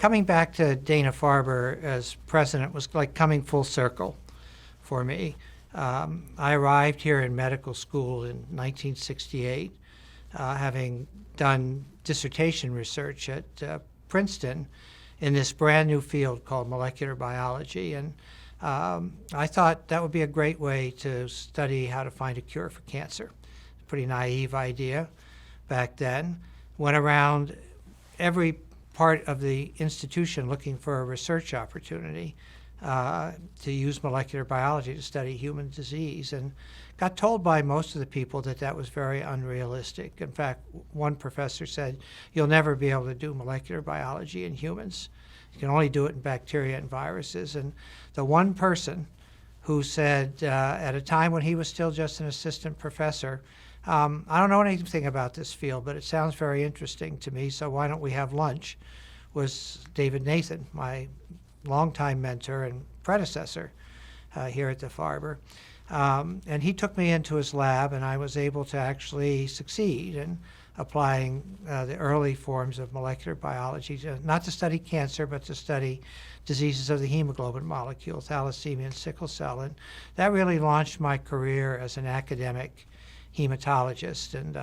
coming back to Dana-Farber as president was like coming full circle for me. I arrived here in medical school in 1968, having done dissertation research at Princeton in this brand new field called molecular biology. And I thought that would be a great way to study how to find a cure for cancer. Pretty naive idea back then. Went around every part of the institution looking for a research opportunity to use molecular biology to study human disease, and got told by most of the people that that was very unrealistic. In fact, one professor said, you'll never be able to do molecular biology in humans. You can only do it in bacteria and viruses. And the one person who said, at a time when he was still just an assistant professor, I don't know anything about this field, but it sounds very interesting to me, so why don't we have lunch, was David Nathan, my longtime mentor and predecessor here at the Farber. And he took me into his lab, and I was able to actually succeed in applying the early forms of molecular biology, not to study cancer, but to study diseases of the hemoglobin molecule, thalassemia and sickle cell. And that really launched my career as an academic hematologist. And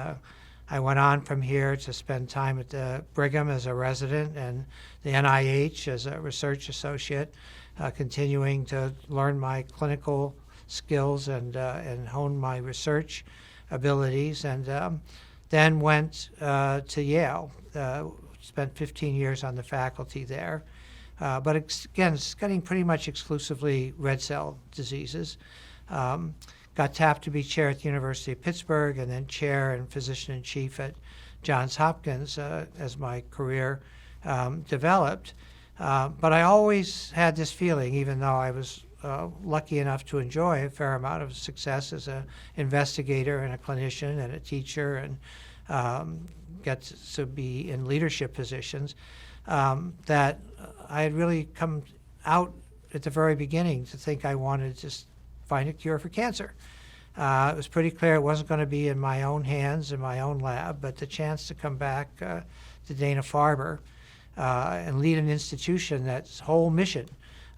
I went on from here to spend time at the Brigham as a resident and the NIH as a research associate, continuing to learn my clinical skills and hone my research abilities. And then went to Yale, spent 15 years on the faculty there. But again, studying pretty much exclusively red cell diseases. Got tapped to be chair at the University of Pittsburgh and then chair and physician-in-chief at Johns Hopkins as my career developed. But I always had this feeling, even though I was lucky enough to enjoy a fair amount of success as an investigator and a clinician and a teacher and get to be in leadership positions, that I had really come out at the very beginning to think I wanted to just find a cure for cancer. It was pretty clear it wasn't going to be in my own hands, in my own lab, but the chance to come back to Dana-Farber and lead an institution that's whole mission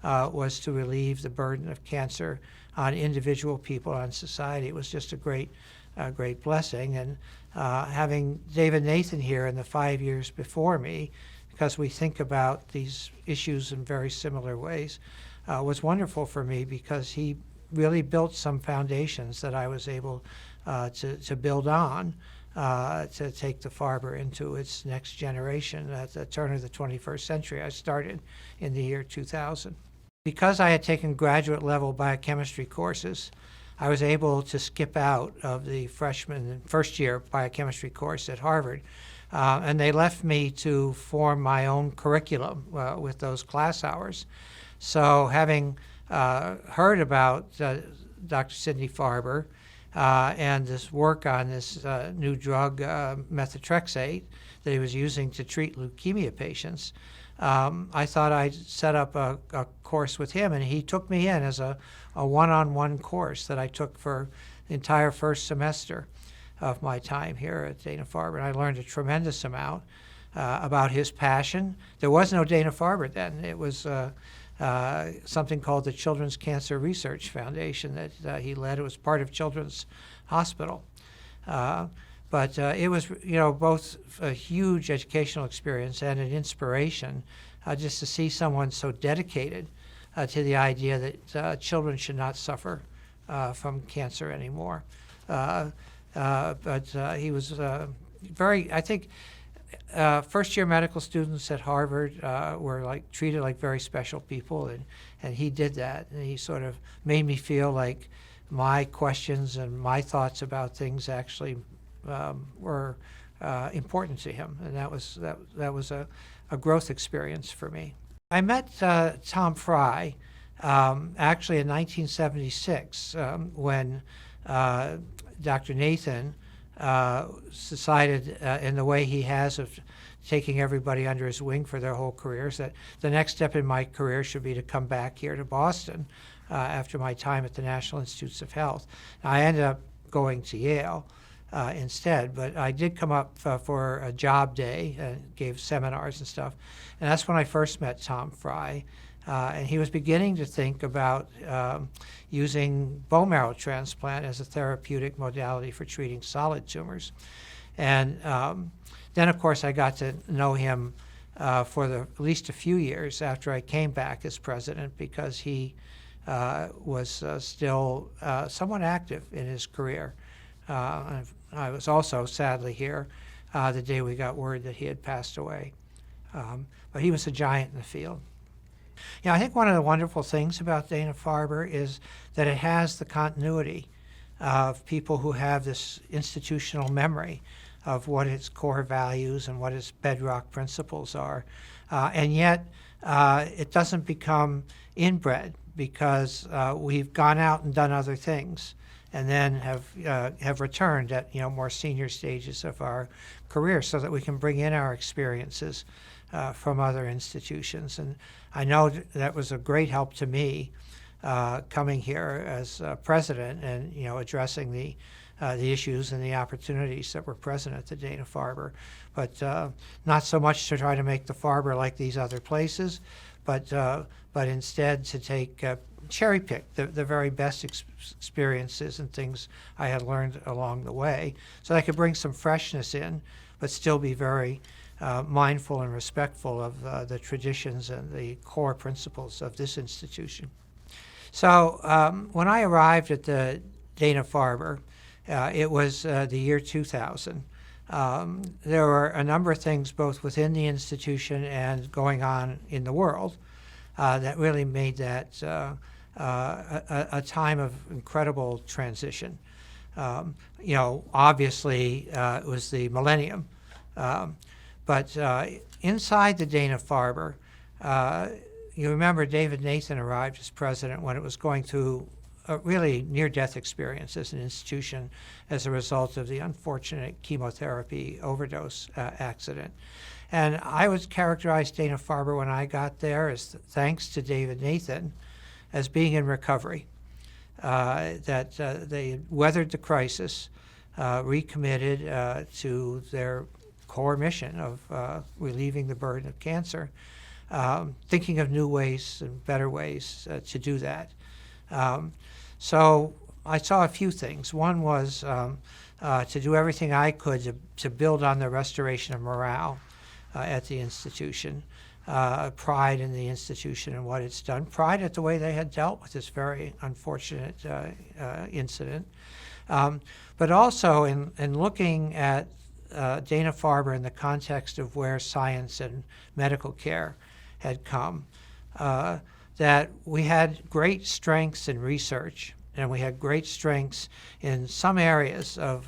was to relieve the burden of cancer on individual people, on society. It was just a great blessing. And having David Nathan here in the 5 years before me, because we think about these issues in very similar ways, was wonderful for me, because he really built some foundations that I was able to build on to take the Farber into its next generation at the turn of the 21st century. I started in the year 2000. Because I had taken graduate level biochemistry courses, I was able to skip out of the freshman and first year biochemistry course at Harvard. And they left me to form my own curriculum with those class hours. So having heard about Dr. Sidney Farber and this work on this new drug, methotrexate, that he was using to treat leukemia patients, I thought I'd set up a course with him, and he took me in as a one-on-one course that I took for the entire first semester of my time here at Dana-Farber. And I learned a tremendous amount about his passion. There was no Dana-Farber then. It was something called the Children's Cancer Research Foundation that he led. It was part of Children's Hospital. But it was, both a huge educational experience and an inspiration just to see someone so dedicated to the idea that children should not suffer from cancer anymore. But he was I think first-year medical students at Harvard were treated like very special people, and he did that. And he sort of made me feel like my questions and my thoughts about things actually were important to him, and that was a growth experience for me. I met Tom Fry actually in 1976 when Dr. Nathan decided, in the way he has of taking everybody under his wing for their whole careers, that the next step in my career should be to come back here to Boston after my time at the National Institutes of Health. I ended up going to Yale. instead. But I did come up for a job day and gave seminars and stuff. And that's when I first met Tom Fry. And he was beginning to think about using bone marrow transplant as a therapeutic modality for treating solid tumors. And then, of course, I got to know him for at least a few years after I came back as president, because he was still somewhat active in his career. I was also sadly here the day we got word that he had passed away. But he was a giant in the field. Yeah, I think one of the wonderful things about Dana-Farber is that it has the continuity of people who have this institutional memory of what its core values and what its bedrock principles are. And yet, it doesn't become inbred, because we've gone out and done other things, and then have returned at more senior stages of our career, so that we can bring in our experiences from other institutions. And I know that was a great help to me coming here as president, and addressing the issues and the opportunities that were present at the Dana-Farber, but not so much to try to make the Farber like these other places, but instead to take cherry pick the very best experiences and things I had learned along the way, so I could bring some freshness in, but still be very mindful and respectful of the traditions and the core principles of this institution. So when I arrived at the Dana-Farber, it was the year 2000. There were a number of things both within the institution and going on in the world that really made that a time of incredible transition. Obviously it was the millennium, but inside the Dana-Farber, you remember David Nathan arrived as president when it was going through a really near-death experience as an institution as a result of the unfortunate chemotherapy overdose accident. And I would characterize Dana-Farber when I got there as, thanks to David Nathan, as being in recovery, that they weathered the crisis, recommitted to their core mission of relieving the burden of cancer, thinking of new ways and better ways to do that. So I saw a few things. One was to do everything I could to build on the restoration of morale at the institution, pride in the institution and what it's done, pride at the way they had dealt with this very unfortunate incident, but also in looking at Dana-Farber in the context of where science and medical care had come, that we had great strengths in research, and we had great strengths in some areas of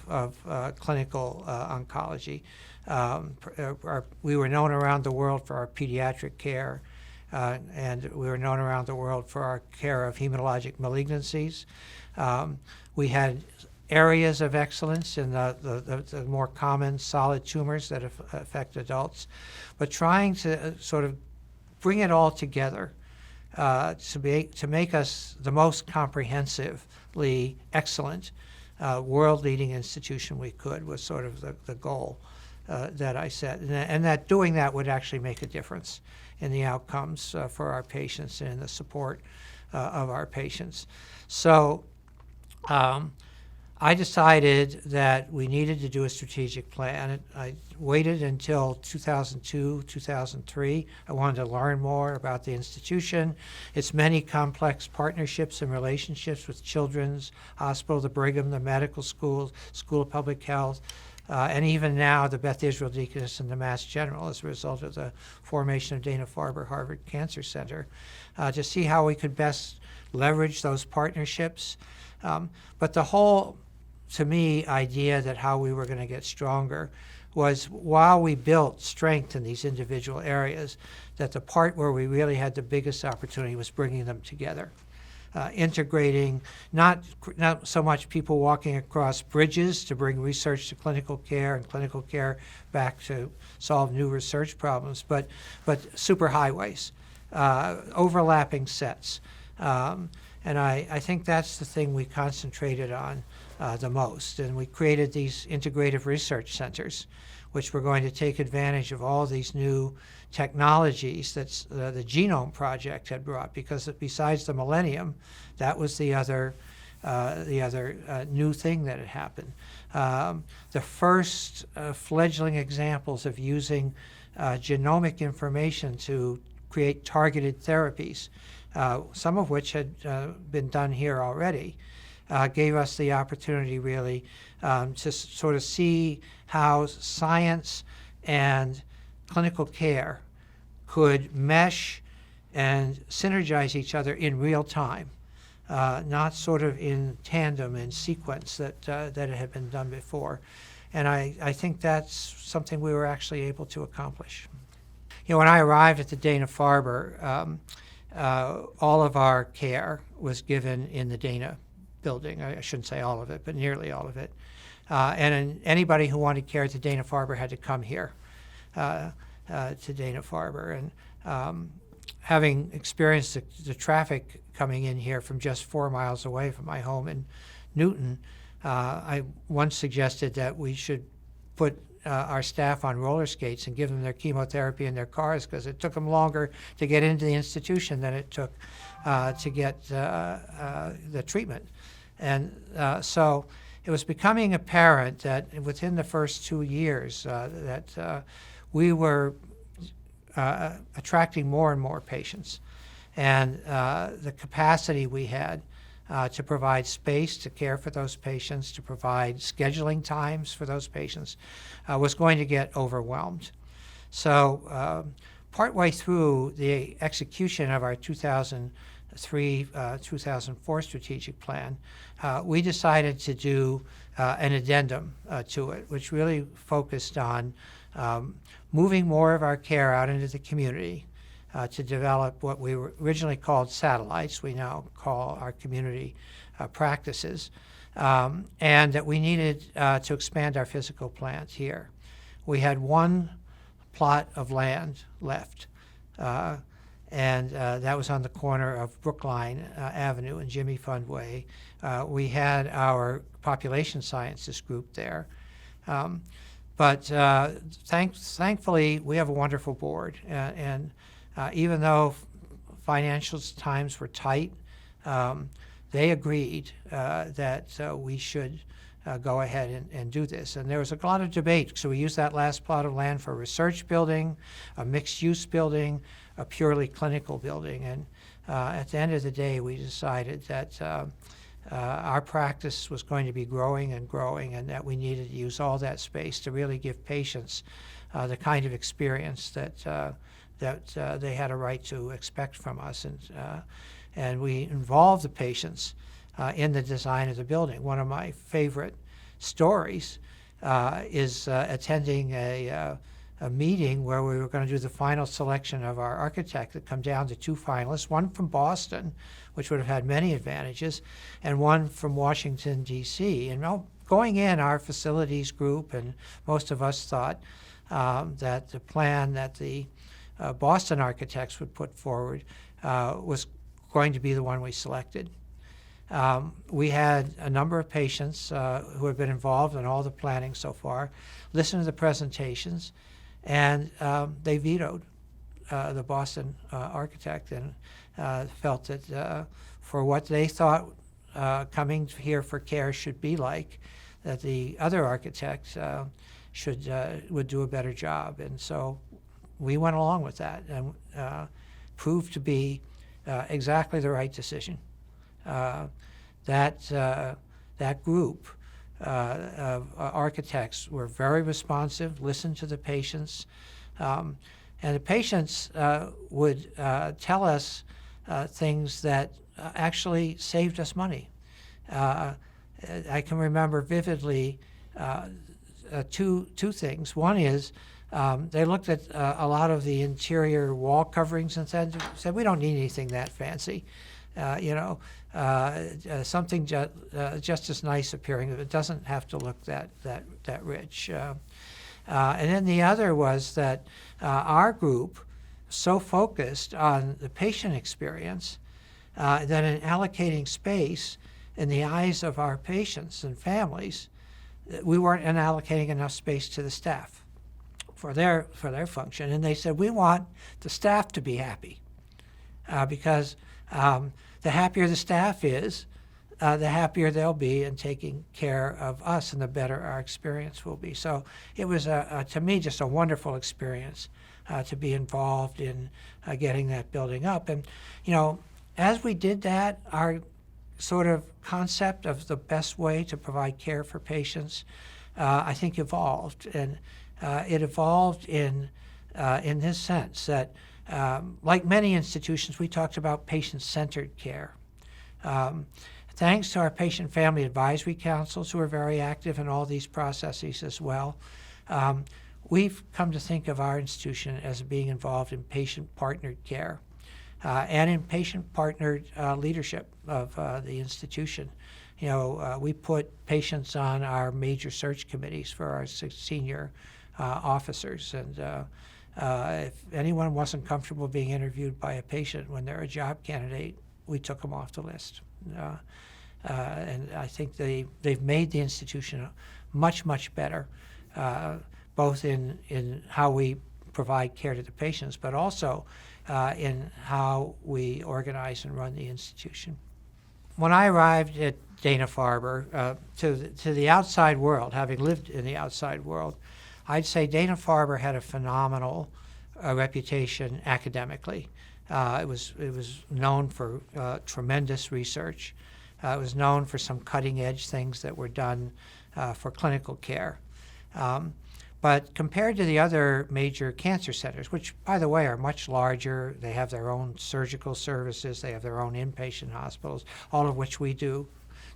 clinical oncology. We were known around the world for our pediatric care, and we were known around the world for our care of hematologic malignancies. We had areas of excellence in the more common solid tumors that affect adults, but trying to sort of bring it all together to make us the most comprehensively excellent world-leading institution we could was sort of the goal that I set, and that doing that would actually make a difference in the outcomes for our patients and in the support of our patients. So I decided that we needed to do a strategic plan. I waited until 2002, 2003. I wanted to learn more about the institution, its many complex partnerships and relationships with Children's Hospital, the Brigham, the medical schools, School of Public Health, and even now the Beth Israel Deaconess and the Mass General as a result of the formation of Dana-Farber Harvard Cancer Center, to see how we could best leverage those partnerships. But the whole, to me, idea that how we were going to get stronger was, while we built strength in these individual areas, that the part where we really had the biggest opportunity was bringing them together. Integrating not so much people walking across bridges to bring research to clinical care and clinical care back to solve new research problems, but superhighways, overlapping sets, And I think that's the thing we concentrated on the most. And we created these integrative research centers, which were going to take advantage of all these new technologies that the Genome Project had brought, because besides the Millennium, that was the other new thing that had happened. The first fledgling examples of using genomic information to create targeted therapies, some of which had been done here already, gave us the opportunity really to sort of see how science and clinical care could mesh and synergize each other in real time, not sort of in tandem and sequence that it had been done before. And I think that's something we were actually able to accomplish. You know, when I arrived at the Dana-Farber, all of our care was given in the Dana building. I shouldn't say all of it, but nearly all of it. And anybody who wanted care at the Dana-Farber had to come here to Dana-Farber. And having experienced the traffic coming in here from just 4 miles away from my home in Newton, I once suggested that we should put our staff on roller skates and give them their chemotherapy in their cars, because it took them longer to get into the institution than it took to get the treatment. And so it was becoming apparent that within the first 2 years that we were attracting more and more patients. And the capacity we had to provide space to care for those patients, to provide scheduling times for those patients, was going to get overwhelmed. So partway through the execution of our 2003-2004 strategic plan, we decided to do an addendum to it, which really focused on moving more of our care out into the community, to develop what we originally called satellites, we now call our community practices, and that we needed to expand our physical plant here. We had one plot of land left, and that was on the corner of Brookline Avenue and Jimmy Fund Way. We had our population sciences group there. But thankfully, we have a wonderful board, and even though financial times were tight, they agreed that we should go ahead and do this. And there was a lot of debate, so we used that last plot of land for a research building, a mixed-use building, a purely clinical building. And at the end of the day, we decided that our practice was going to be growing and growing, and that we needed to use all that space to really give patients the kind of experience that they had a right to expect from us. And we involved the patients in the design of the building. One of my favorite stories is attending a meeting where we were going to do the final selection of our architect. That come down to 2 finalists, one from Boston, which would have had many advantages, and one from Washington, D.C. And going in, our facilities group and most of us thought that the plan that the Boston architects would put forward was going to be the one we selected. We had a number of patients who have been involved in all the planning so far, listened to the presentations, and they vetoed the Boston architect, and felt that for what they thought coming here for care should be like, that the other architect would do a better job. And so we went along with that, and proved to be exactly the right decision. That group of architects were very responsive, listened to the patients, and the patients would tell us things that actually saved us money. I can remember vividly two things. One is they looked at a lot of the interior wall coverings and said, we don't need anything that fancy. Something just as nice appearing. It doesn't have to look that rich. And then the other was that our group so focused on the patient experience that in allocating space in the eyes of our patients and families, we weren't allocating enough space to the staff for their function. And they said, we want the staff to be happy because the happier the staff is, the happier they'll be in taking care of us and the better our experience will be. So it was, to me, just a wonderful experience to be involved in getting that building up. And, as we did that, our sort of concept of the best way to provide care for patients, I think evolved. And it evolved in this sense that, like many institutions, we talked about patient-centered care. Thanks to our patient family advisory councils, who are very active in all these processes as well, we've come to think of our institution as being involved in patient-partnered care and in patient-partnered leadership of the institution. We put patients on our major search committees for our senior officers, and if anyone wasn't comfortable being interviewed by a patient when they're a job candidate, we took them off the list. And I think they've made the institution much, much better, both in how we provide care to the patients, but also in how we organize and run the institution. When I arrived at Dana-Farber, to the outside world, having lived in the outside world, I'd say Dana-Farber had a phenomenal reputation academically. It was known for tremendous research. It was known for some cutting-edge things that were done for clinical care. But compared to the other major cancer centers, which, by the way, are much larger, they have their own surgical services, they have their own inpatient hospitals, all of which we do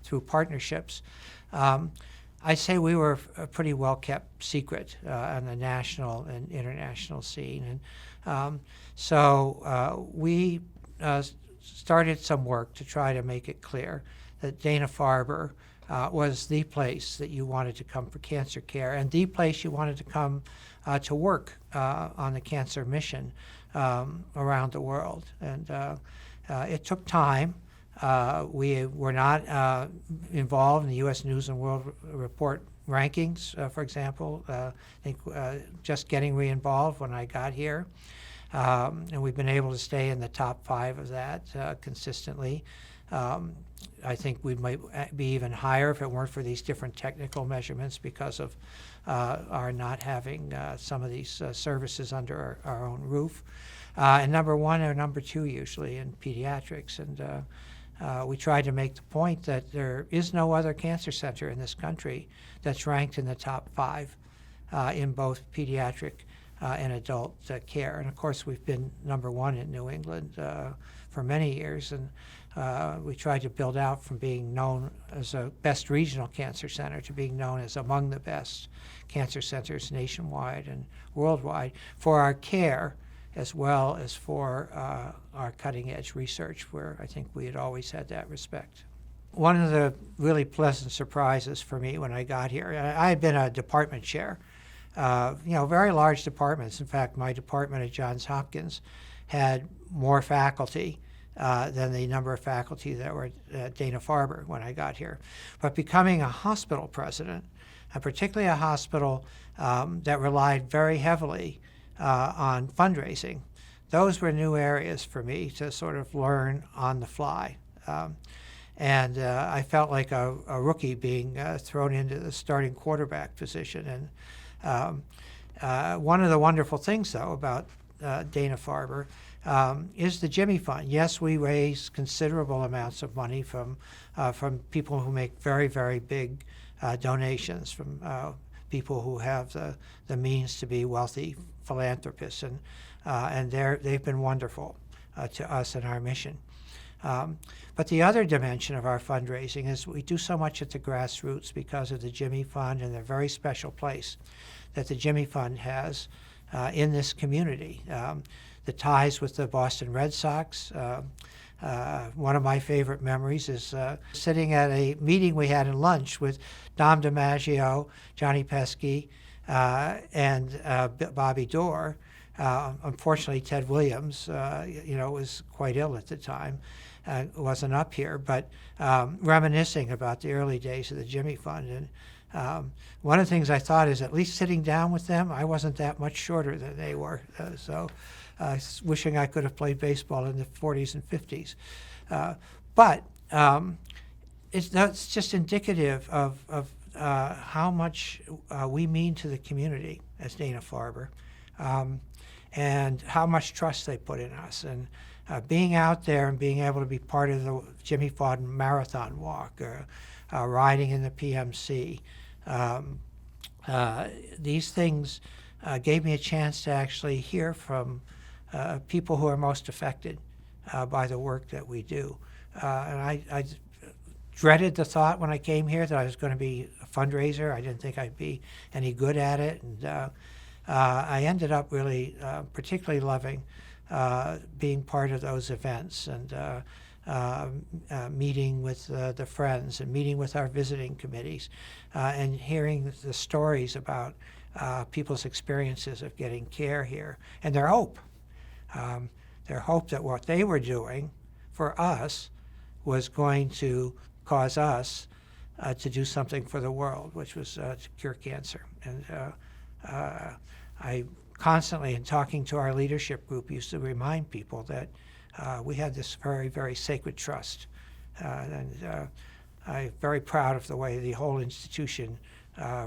through partnerships. I'd say we were a pretty well-kept secret on the national and international scene. And so we started some work to try to make it clear that Dana-Farber was the place that you wanted to come for cancer care and the place you wanted to come to work on the cancer mission around the world. And it took time. We were not involved in the U.S. News and World Report rankings, for example. I think just getting re-involved when I got here. And we've been able to stay in the top 5 of that consistently. I think we might be even higher if it weren't for these different technical measurements because of our not having some of these services under our own roof. And number 1 or number 2 usually in pediatrics. And we tried to make the point that there is no other cancer center in this country that's ranked in the top 5 in both pediatric and adult care. And of course, we've been number 1 in New England for many years. And we tried to build out from being known as a best regional cancer center to being known as among the best cancer centers nationwide and worldwide for our care as well as for our cutting-edge research, where I think we had always had that respect. One of the really pleasant surprises for me when I got here, I had been a department chair, very large departments. In fact, my department at Johns Hopkins had more faculty than the number of faculty that were at Dana-Farber when I got here. But becoming a hospital president, and particularly a hospital that relied very heavily on fundraising, those were new areas for me to sort of learn on the fly. And I felt like a rookie being thrown into the starting quarterback position. And one of the wonderful things, though, about Dana-Farber is the Jimmy Fund. Yes, we raise considerable amounts of money from people who make very, very big donations, from people who have the means to be wealthy philanthropists, and they've been wonderful to us and our mission. But the other dimension of our fundraising is we do so much at the grassroots because of the Jimmy Fund and the very special place that the Jimmy Fund has in this community. The ties with the Boston Red Sox. One of my favorite memories is sitting at a meeting we had in lunch with Dom DiMaggio, Johnny Pesky, and Bobby Dorr, Unfortunately, Ted Williams, was quite ill at the time, wasn't up here, but reminiscing about the early days of the Jimmy Fund. And one of the things I thought is, at least sitting down with them, I wasn't that much shorter than they were. Wishing I could have played baseball in the 40s and 50s. But that's just indicative of how much we mean to the community as Dana-Farber, and how much trust they put in us. And being out there and being able to be part of the Jimmy Fund Marathon Walk, or riding in the PMC, these things gave me a chance to actually hear from people who are most affected by the work that we do. And I dreaded the thought when I came here that I was going to be a fundraiser. I didn't think I'd be any good at it. And I ended up really particularly loving being part of those events, and meeting with the friends, and meeting with our visiting committees, and hearing the stories about people's experiences of getting care here, and their hope. Their hope that what they were doing for us was going to cause us to do something for the world, which was to cure cancer. And I constantly, in talking to our leadership group, used to remind people that we had this very, very sacred trust. And I'm very proud of the way the whole institution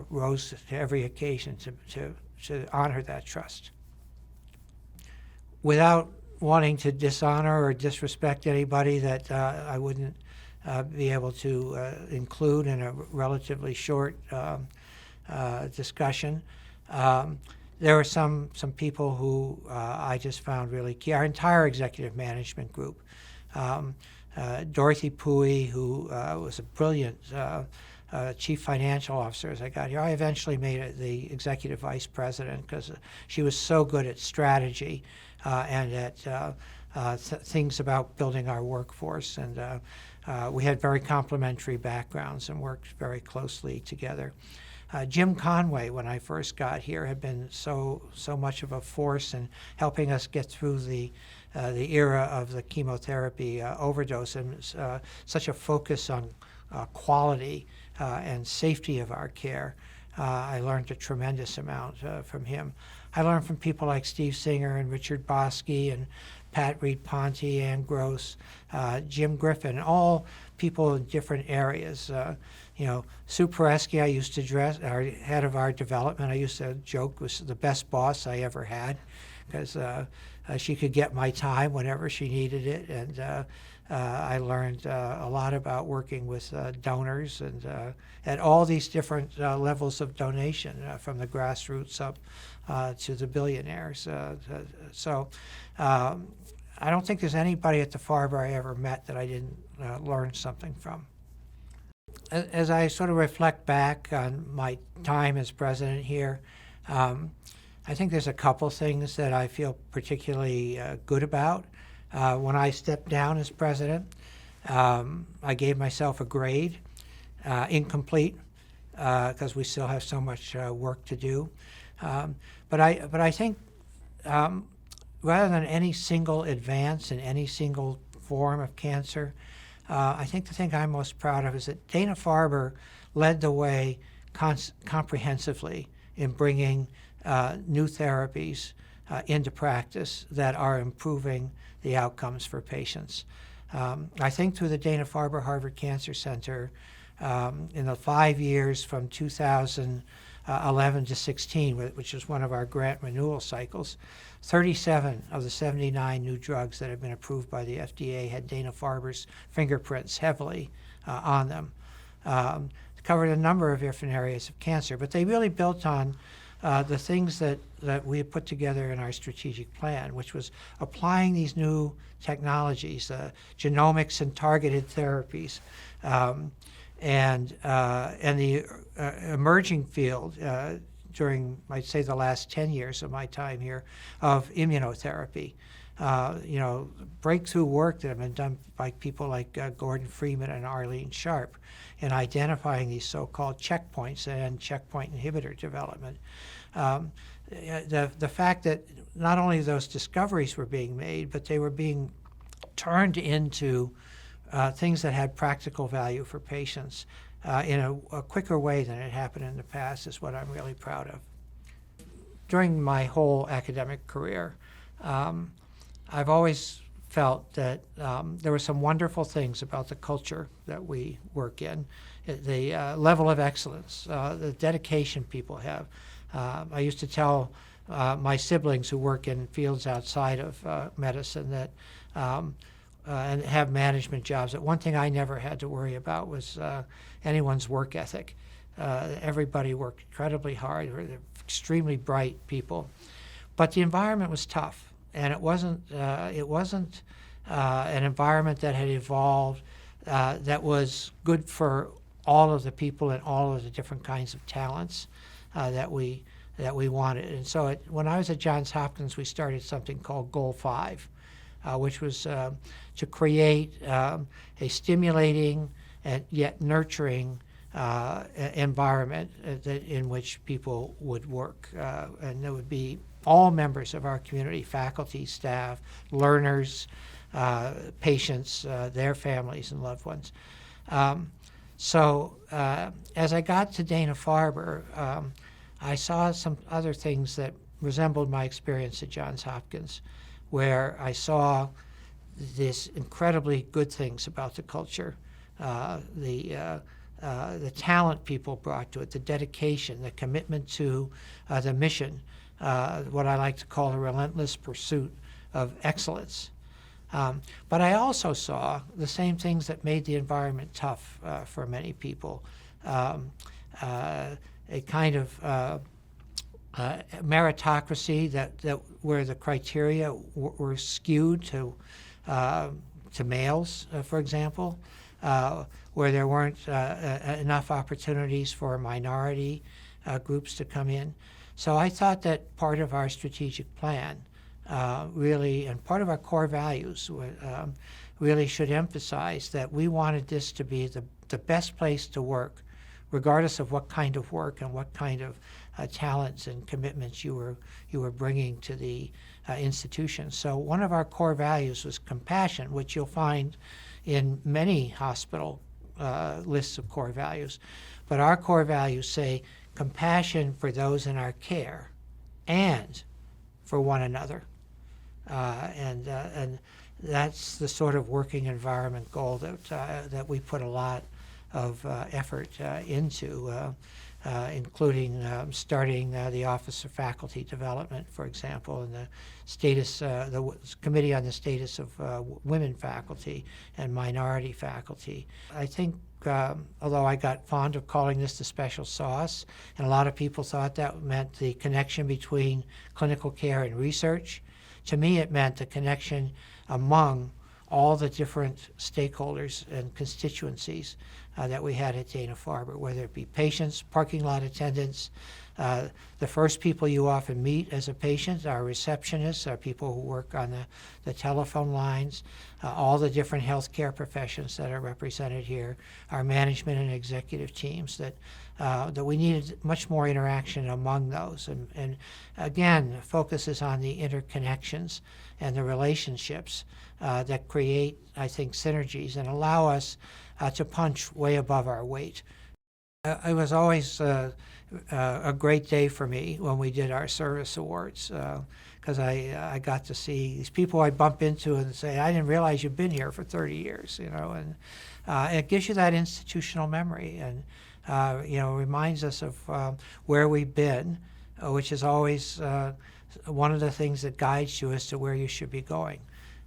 rose to every occasion to honor that trust. Without wanting to dishonor or disrespect anybody that I wouldn't be able to include in a relatively short discussion, there were some people who I just found really key. Our entire executive management group. Dorothy Pui, who was a brilliant chief financial officer as I got here. I eventually made her the executive vice president because she was so good at strategy and at things about building our workforce. And we had very complementary backgrounds and worked very closely together. Jim Conway, when I first got here, had been so much of a force in helping us get through the era of the chemotherapy overdose, and such a focus on quality and safety of our care. I learned a tremendous amount from him. I learned from people like Steve Singer and Richard Bosky and Pat Reed-Ponte, Ann Gross, Jim Griffin, all people in different areas. Sue Peresky, I used to dress, our head of our development, I used to joke was the best boss I ever had, because she could get my time whenever she needed it. And I learned a lot about working with donors and at all these different levels of donation, from the grassroots up to the billionaires. I don't think there's anybody at the Farber I ever met that I didn't learn something from. As I sort of reflect back on my time as president here, I think there's a couple things that I feel particularly good about. When I stepped down as president, I gave myself a grade, incomplete, because we still have so much work to do. But I think rather than any single advance in any single form of cancer, I think the thing I'm most proud of is that Dana-Farber led the way comprehensively in bringing new therapies into practice that are improving the outcomes for patients. I think through the Dana-Farber Harvard Cancer Center, in the 5 years from 2011 to 16, which is one of our grant renewal cycles, 37 of the 79 new drugs that have been approved by the FDA had Dana-Farber's fingerprints heavily on them. Covered a number of different areas of cancer, but they really built on the things that we had put together in our strategic plan, which was applying these new technologies, genomics and targeted therapies, and the emerging field during, I'd say, the last 10 years of my time here of immunotherapy. Breakthrough work that have been done by people like Gordon Freeman and Arlene Sharp in identifying these so-called checkpoints and checkpoint inhibitor development. the fact that not only those discoveries were being made, but they were being turned into things that had practical value for patients in a quicker way than it happened in the past is what I'm really proud of. During my whole academic career, I've always felt that there were some wonderful things about the culture that we work in, the level of excellence, the dedication people have. I used to tell my siblings who work in fields outside of medicine that and have management jobs, that one thing I never had to worry about was anyone's work ethic. Everybody worked incredibly hard. They're extremely bright people, but the environment was tough, and it wasn't an environment that had evolved that was good for all of the people and all of the different kinds of talents that we wanted. And so when I was at Johns Hopkins, we started something called Goal 5, which was to create a stimulating and yet nurturing environment in which people would work. And there would be all members of our community, faculty, staff, learners, patients, their families and loved ones. So as I got to Dana-Farber, I saw some other things that resembled my experience at Johns Hopkins, where I saw this incredibly good things about the culture, the talent people brought to it, the dedication, the commitment to the mission, what I like to call a relentless pursuit of excellence. But I also saw the same things that made the environment tough for many people. A kind of meritocracy that where the criteria were skewed to males, for example, where there weren't enough opportunities for minority groups to come in. So I thought that part of our strategic plan really, and part of our core values really should emphasize that we wanted this to be the best place to work, regardless of what kind of work and what kind of talents and commitments you were bringing to the institution. So one of our core values was compassion, which you'll find in many hospital lists of core values. But our core values say compassion for those in our care and for one another. And that's the sort of working environment goal that we put a lot of effort into, including starting the Office of Faculty Development, for example, and the Committee on the Status of Women Faculty and Minority Faculty. I think, although I got fond of calling this the special sauce, and a lot of people thought that meant the connection between clinical care and research, to me it meant the connection among all the different stakeholders and constituencies that we had at Dana-Farber, whether it be patients, parking lot attendants, the first people you often meet as a patient are receptionists, are people who work on the telephone lines, all the different healthcare professions that are represented here, our management and executive teams, that we needed much more interaction among those. And again, focuses on the interconnections and the relationships that create, I think, synergies and allow us to punch way above our weight. It was always a great day for me when we did our service awards, because I got to see these people I bump into and say, I didn't realize you've been here for 30 years, and it gives you that institutional memory and reminds us of where we've been, which is always one of the things that guides you as to where you should be going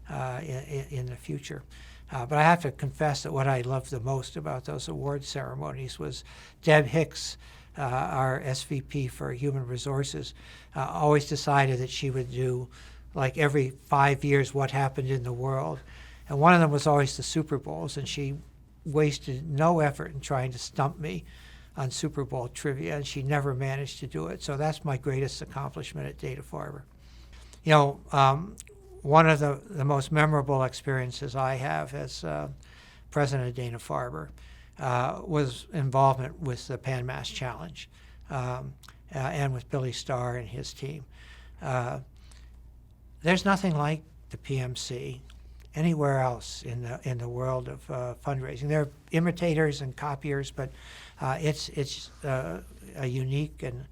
in the future. But I have to confess that what I loved the most about those award ceremonies was Deb Hicks, our SVP for Human Resources, always decided that she would do, like every 5 years, what happened in the world. And one of them was always the Super Bowls, and she wasted no effort in trying to stump me on Super Bowl trivia, and she never managed to do it. So that's my greatest accomplishment at Dana-Farber. One of the most memorable experiences I have as president of Dana-Farber was involvement with the PanMass Challenge. and with Billy Starr and his team. There's nothing like the PMC anywhere else in the world of fundraising. There are imitators and copiers, but it's a unique, and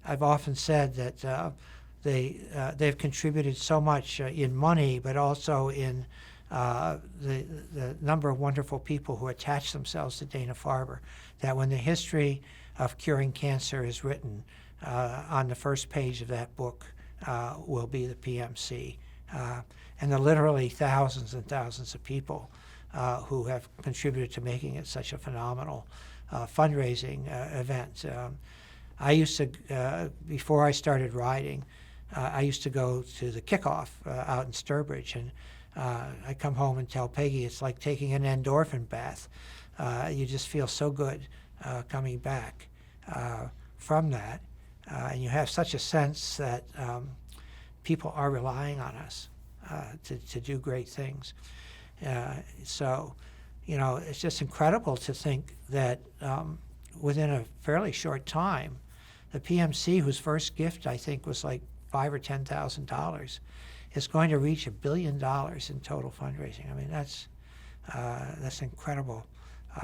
I've often said that they've contributed so much in money, but also in the number of wonderful people who attach themselves to Dana-Farber, that when the history of curing cancer is written, on the first page of that book will be the PMC. And the literally thousands and thousands of people who have contributed to making it such a phenomenal fundraising event. I used to, before I started riding, I used to go to the kickoff out in Sturbridge, and I come home and tell Peggy it's like taking an endorphin bath. You just feel so good coming back from that, and you have such a sense that people are relying on us to do great things. So, you know, it's just incredible to think that within a fairly short time, the PMC, whose first gift I think was like $5,000 or $10,000, is going to reach $1 billion in total fundraising. I mean, that's incredible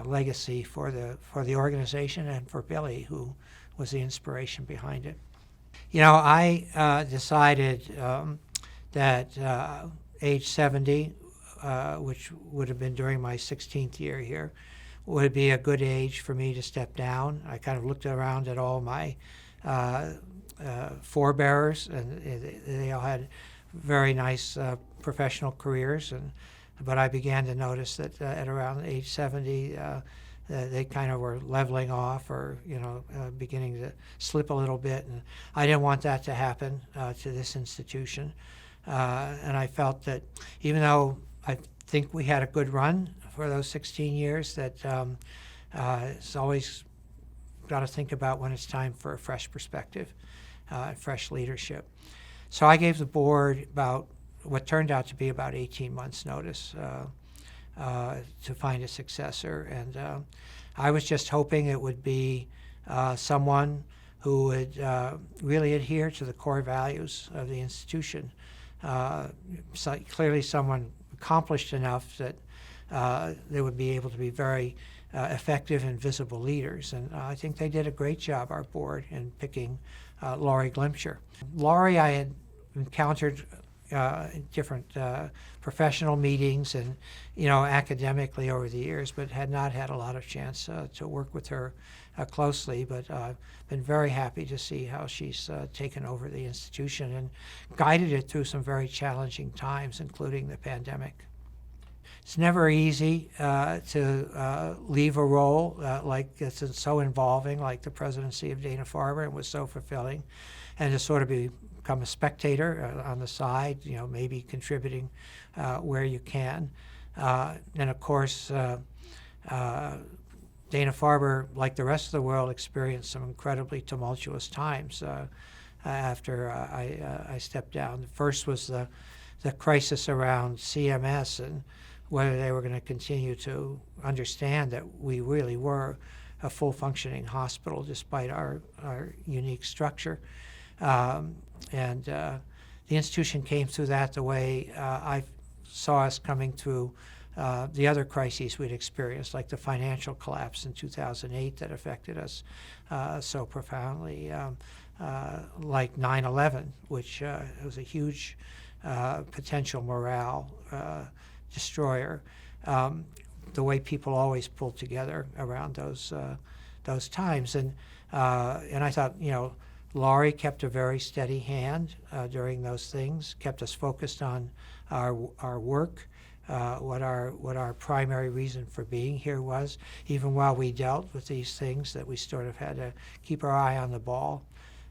legacy for the organization and for Billy, who was the inspiration behind it. You know, I decided that age 70, which would have been during my 16th year here, would be a good age for me to step down. I kind of looked around at all my forebearers, and they all had very nice professional careers, but I began to notice that at around age 70, they kind of were leveling off, or beginning to slip a little bit, and I didn't want that to happen to this institution. And I felt that even though I think we had a good run for those 16 years, that it's always got to think about when it's time for a fresh perspective, fresh leadership. So I gave the board about what turned out to be about 18 months' notice to find a successor, and I was just hoping it would be someone who would really adhere to the core values of the institution. So clearly someone accomplished enough that they would be able to be very effective and visible leaders. And I think they did a great job, our board, in picking Laurie Glimcher. Laurie I had encountered in different professional meetings and academically over the years, but had not had a lot of chance to work with her closely. But I've been very happy to see how she's taken over the institution and guided it through some very challenging times, including the pandemic. It's never easy to leave a role like it's so involving, like the presidency of Dana-Farber. It was so fulfilling, and to sort of become a spectator on the side, maybe contributing where you can. And of course, Dana-Farber, like the rest of the world, experienced some incredibly tumultuous times after I stepped down. The first was the crisis around CMS and whether they were going to continue to understand that we really were a full functioning hospital despite our unique structure. And the institution came through that the way I saw us coming through the other crises we'd experienced, like the financial collapse in 2008 that affected us so profoundly, like 9/11, which was a huge potential morale destroyer. The way people always pulled together around those times, and I thought, Laurie kept a very steady hand during those things, kept us focused on our work, what our primary reason for being here was, even while we dealt with these things that we sort of had to keep our eye on the ball,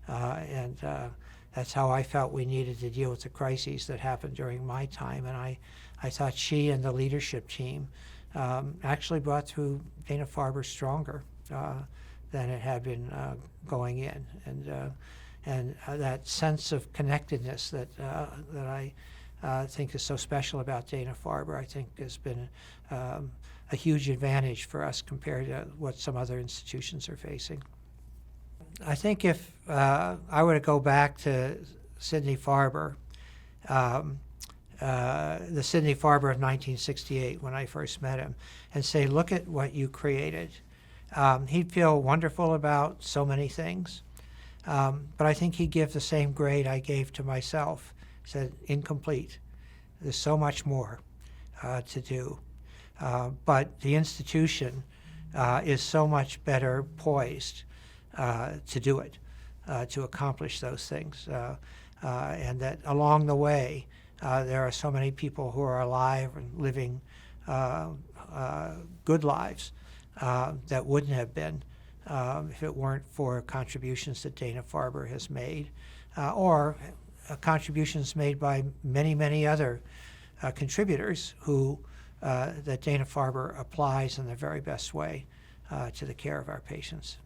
and that's how I felt we needed to deal with the crises that happened during my time. And I thought she and the leadership team actually brought through Dana-Farber stronger than it had been going in, and that sense of connectedness that I think is so special about Dana-Farber, I think has been a huge advantage for us compared to what some other institutions are facing. I think if I were to go back to Sidney Farber, the Sidney Farber of 1968 when I first met him, and say, look at what you created. He'd feel wonderful about so many things, but I think he'd give the same grade I gave to myself. He said, incomplete. There's so much more to do. But the institution is so much better poised to do it, to accomplish those things. And that along the way, there are so many people who are alive and living good lives that wouldn't have been if it weren't for contributions that Dana-Farber has made, or contributions made by many, many other contributors who that Dana-Farber applies in the very best way to the care of our patients.